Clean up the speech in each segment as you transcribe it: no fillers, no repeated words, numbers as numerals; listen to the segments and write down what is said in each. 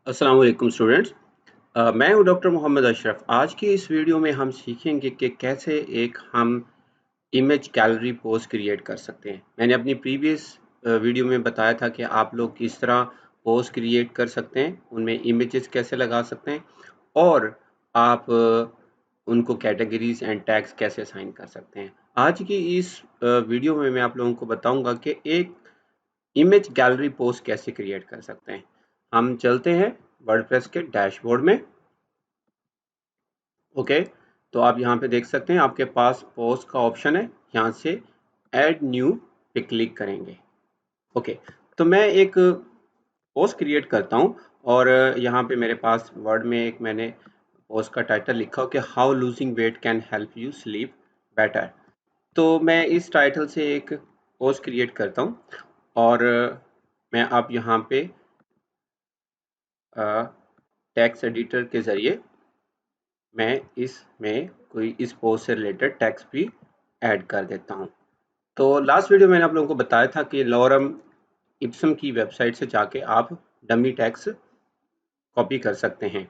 अस्सलाम वालेकुम स्टूडेंट्स। मैं हूं डॉक्टर मोहम्मद अशरफ। आज की इस वीडियो में हम सीखेंगे कि कैसे एक हम इमेज गैलरी पोस्ट क्रिएट कर सकते हैं। मैंने अपनी प्रीवियस वीडियो में बताया था कि आप लोग किस तरह पोस्ट क्रिएट कर सकते हैं, उनमें इमेजेस कैसे लगा सकते हैं और आप उनको कैटेगरीज एंड टैग्स कैसे असाइन कर सकते हैं। आज की इस वीडियो में मैं आप लोगों को बताऊंगा कि एक इमेज गैलरी पोस्ट कैसे क्रिएट कर सकते हैं। हम चलते हैं वर्डप्रेस के डैशबोर्ड में। ओके, तो आप यहाँ पे देख सकते हैं आपके पास पोस्ट का ऑप्शन है। यहाँ से ऐड न्यू पे क्लिक करेंगे। ओके, तो मैं एक पोस्ट क्रिएट करता हूँ और यहाँ पे मेरे पास वर्ड में एक मैंने पोस्ट का टाइटल लिखा हो कि how losing weight can help you sleep better. तो मैं इस टाइटल से एक पोस्ट क्रिएट करता हूँ और मैं आप यहाँ पे टेक्स्ट एडिटर के ज़रिए मैं इसमें कोई इस पोस्ट से रिलेटेड टेक्स्ट भी ऐड कर देता हूँ। तो लास्ट वीडियो मैंने आप लोगों को बताया था कि लॉरम इप्सम की वेबसाइट से जाके आप डमी टेक्स्ट कॉपी कर सकते हैं।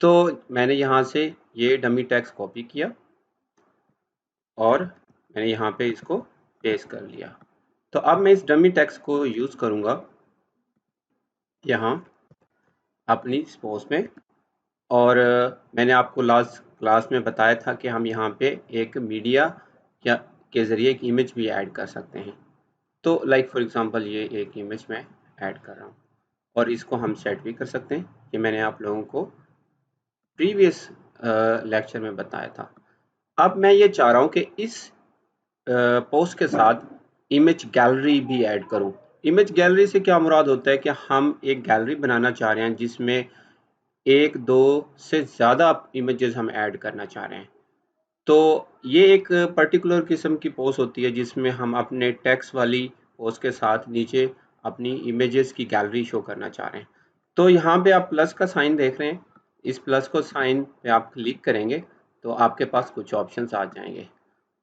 तो मैंने यहाँ से ये डमी टेक्स्ट कॉपी किया और मैंने यहाँ पे इसको पेस्ट कर लिया। तो अब मैं इस डमी टेक्स्ट को यूज़ करूँगा यहाँ अपनी इस पोस्ट में। और मैंने आपको लास्ट क्लास में बताया था कि हम यहाँ पे एक मीडिया या के ज़रिए एक इमेज भी ऐड कर सकते हैं। तो लाइक फॉर एग्जांपल ये एक इमेज मैं ऐड कर रहा हूँ और इसको हम सेट भी कर सकते हैं। ये मैंने आप लोगों को प्रीवियस लेक्चर में बताया था। अब मैं ये चाह रहा हूँ कि इस पोस्ट के साथ इमेज गैलरी भी ऐड करूँ। इमेज गैलरी से क्या मुराद होता है कि हम एक गैलरी बनाना चाह रहे हैं जिसमें एक दो से ज़्यादा इमेजेस हम ऐड करना चाह रहे हैं। तो ये एक पर्टिकुलर किस्म की पोस्ट होती है जिसमें हम अपने टेक्स्ट वाली पोस्ट के साथ नीचे अपनी इमेजेस की गैलरी शो करना चाह रहे हैं। तो यहाँ पे आप प्लस का साइन देख रहे हैं। इस प्लस को साइन पे आप क्लिक करेंगे तो आपके पास कुछ ऑप्शंस आ जाएंगे।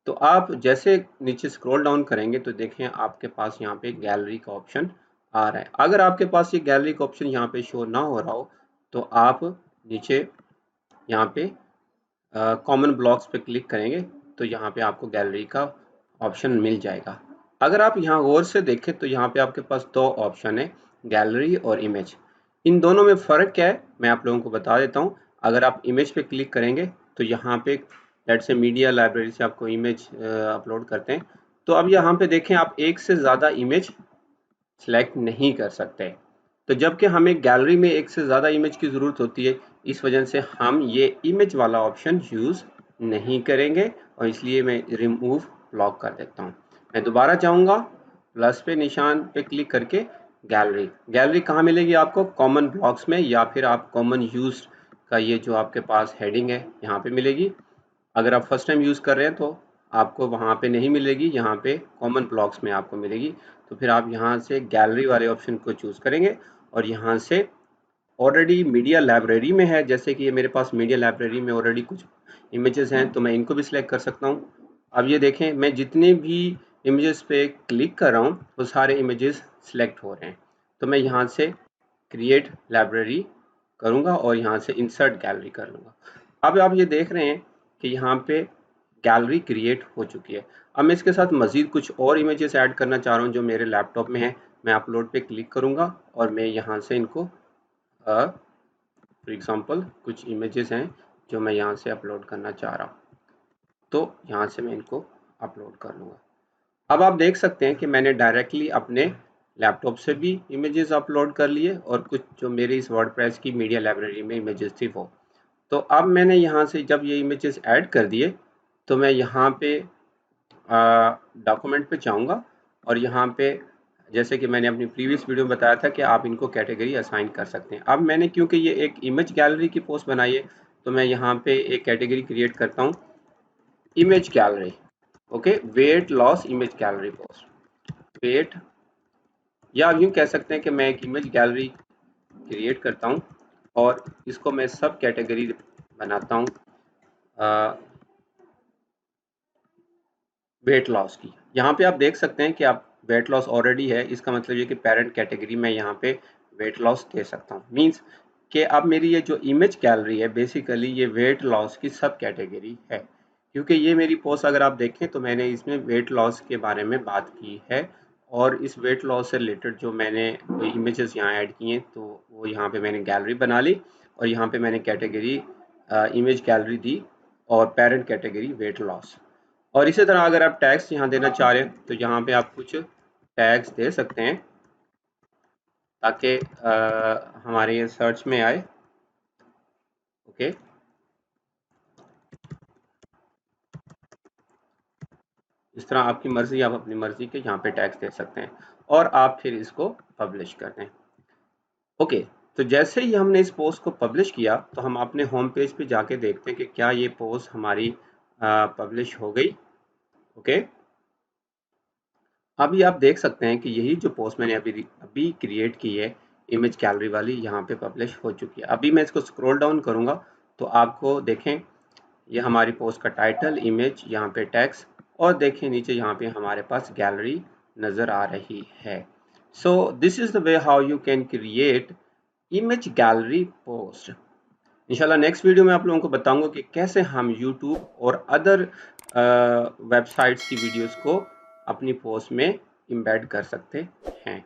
तो आप जैसे नीचे स्क्रॉल डाउन करेंगे तो देखें आपके पास यहाँ पे गैलरी का ऑप्शन आ रहा है। अगर आपके पास ये गैलरी का ऑप्शन यहाँ पे शो ना हो रहा हो तो आप नीचे यहाँ पे कॉमन ब्लॉक्स पे क्लिक करेंगे तो यहाँ पे आपको गैलरी का ऑप्शन मिल जाएगा। अगर आप यहाँ गौर से देखें तो यहाँ पे आपके पास दो ऑप्शन है, गैलरी और इमेज। इन दोनों में फ़र्क क्या है मैं आप लोगों को बता देता हूँ। अगर आप इमेज पे क्लिक करेंगे तो यहाँ पे लेट से मीडिया लाइब्रेरी से आपको इमेज अपलोड करते हैं। तो अब यहाँ पे देखें आप एक से ज़्यादा इमेज सेलेक्ट नहीं कर सकते। तो जबकि हमें गैलरी में एक से ज़्यादा इमेज की ज़रूरत होती है, इस वजह से हम ये इमेज वाला ऑप्शन यूज़ नहीं करेंगे और इसलिए मैं रिमूव ब्लॉक कर देता हूँ। मैं दोबारा चाहूँगा प्लस पे निशान पे क्लिक करके गैलरी। गैलरी कहाँ मिलेगी आपको? कॉमन ब्लॉक्स में या फिर आप कॉमन यूज का ये जो आपके पास हेडिंग है यहाँ पे मिलेगी। अगर आप फर्स्ट टाइम यूज़ कर रहे हैं तो आपको वहाँ पे नहीं मिलेगी, यहाँ पे कॉमन ब्लॉक्स में आपको मिलेगी। तो फिर आप यहाँ से गैलरी वाले ऑप्शन को चूज़ करेंगे और यहाँ से ऑलरेडी मीडिया लाइब्रेरी में है, जैसे कि ये मेरे पास मीडिया लाइब्रेरी में ऑलरेडी कुछ इमेजेस हैं तो मैं इनको भी सिलेक्ट कर सकता हूँ। अब ये देखें मैं जितने भी इमेजेस पे क्लिक कर रहा हूँ वो सारे इमेजेस सिलेक्ट हो रहे हैं। तो मैं यहाँ से क्रिएट लाइब्रेरी करूँगा और यहाँ से इंसर्ट गैलरी कर लूँगा। अब आप ये देख रहे हैं कि यहाँ पे गैलरी क्रिएट हो चुकी है। अब मैं इसके साथ मज़ीद कुछ और इमेजेस ऐड करना चाह रहा हूँ जो मेरे लैपटॉप में है। मैं अपलोड पे क्लिक करूँगा और मैं यहाँ से इनको फॉर एग्जांपल कुछ इमेजेस हैं जो मैं यहाँ से अपलोड करना चाह रहा हूँ, तो यहाँ से मैं इनको अपलोड कर लूँगा। अब आप देख सकते हैं कि मैंने डायरेक्टली अपने लैपटॉप से भी इमेजेस अपलोड कर लिए और कुछ जो मेरी इस वर्डप्रेस की मीडिया लाइब्रेरी में इमेजेस थी वो। तो अब मैंने यहाँ से जब ये इमेजेस ऐड कर दिए तो मैं यहाँ पे डॉक्यूमेंट पे जाऊँगा और यहाँ पे जैसे कि मैंने अपनी प्रीवियस वीडियो में बताया था कि आप इनको कैटेगरी असाइन कर सकते हैं। अब मैंने क्योंकि ये एक इमेज गैलरी की पोस्ट बनाई है तो मैं यहाँ पे एक कैटेगरी क्रिएट करता हूँ, image gallery. Okay, weight loss image gallery post, weight, या आप यूँ कह सकते हैं कि मैं एक इमेज गैलरी क्रिएट करता हूँ और इसको मैं सब कैटेगरी बनाता हूँ वेट लॉस की। यहाँ पे आप देख सकते हैं कि आप वेट लॉस ऑलरेडी है, इसका मतलब ये कि पेरेंट कैटेगरी में यहाँ पे वेट लॉस दे सकता हूँ। मींस कि अब मेरी ये जो इमेज गैलरी है बेसिकली ये वेट लॉस की सब कैटेगरी है, क्योंकि ये मेरी पोस्ट अगर आप देखें तो मैंने इसमें वेट लॉस के बारे में बात की है और इस वेट लॉस से रिलेटेड जो मैंने कोई इमेजेस यहाँ ऐड किए तो वो यहाँ पे मैंने गैलरी बना ली और यहाँ पे मैंने कैटेगरी इमेज गैलरी दी और पेरेंट कैटेगरी वेट लॉस। और इसी तरह अगर आप टैग्स यहाँ देना चाह रहे हैं तो यहाँ पे आप कुछ टैग्स दे सकते हैं ताकि हमारे ये सर्च में आए। ओके, इस तरह आपकी मर्जी, आप अपनी मर्जी के यहाँ पे टैग्स दे सकते हैं और आप फिर इसको पब्लिश कर दें। ओके, तो जैसे ही हमने इस पोस्ट को पब्लिश किया तो हम अपने होम पेज पे जाके देखते हैं कि क्या ये पोस्ट हमारी पब्लिश हो गई। ओके, अभी आप देख सकते हैं कि यही जो पोस्ट मैंने अभी क्रिएट की है इमेज गैलरी वाली, यहाँ पे पब्लिश हो चुकी है। अभी मैं इसको स्क्रॉल डाउन करूँगा तो आपको देखें ये हमारी पोस्ट का टाइटल, इमेज, यहाँ पे टेक्स्ट और देखिए नीचे यहाँ पे हमारे पास गैलरी नज़र आ रही है। So this is the way how you can create image gallery post. इंशाल्लाह नेक्स्ट वीडियो में आप लोगों को बताऊंगा कि कैसे हम यूट्यूब और अदर वेबसाइट्स की वीडियोस को अपनी पोस्ट में एम्बेड कर सकते हैं।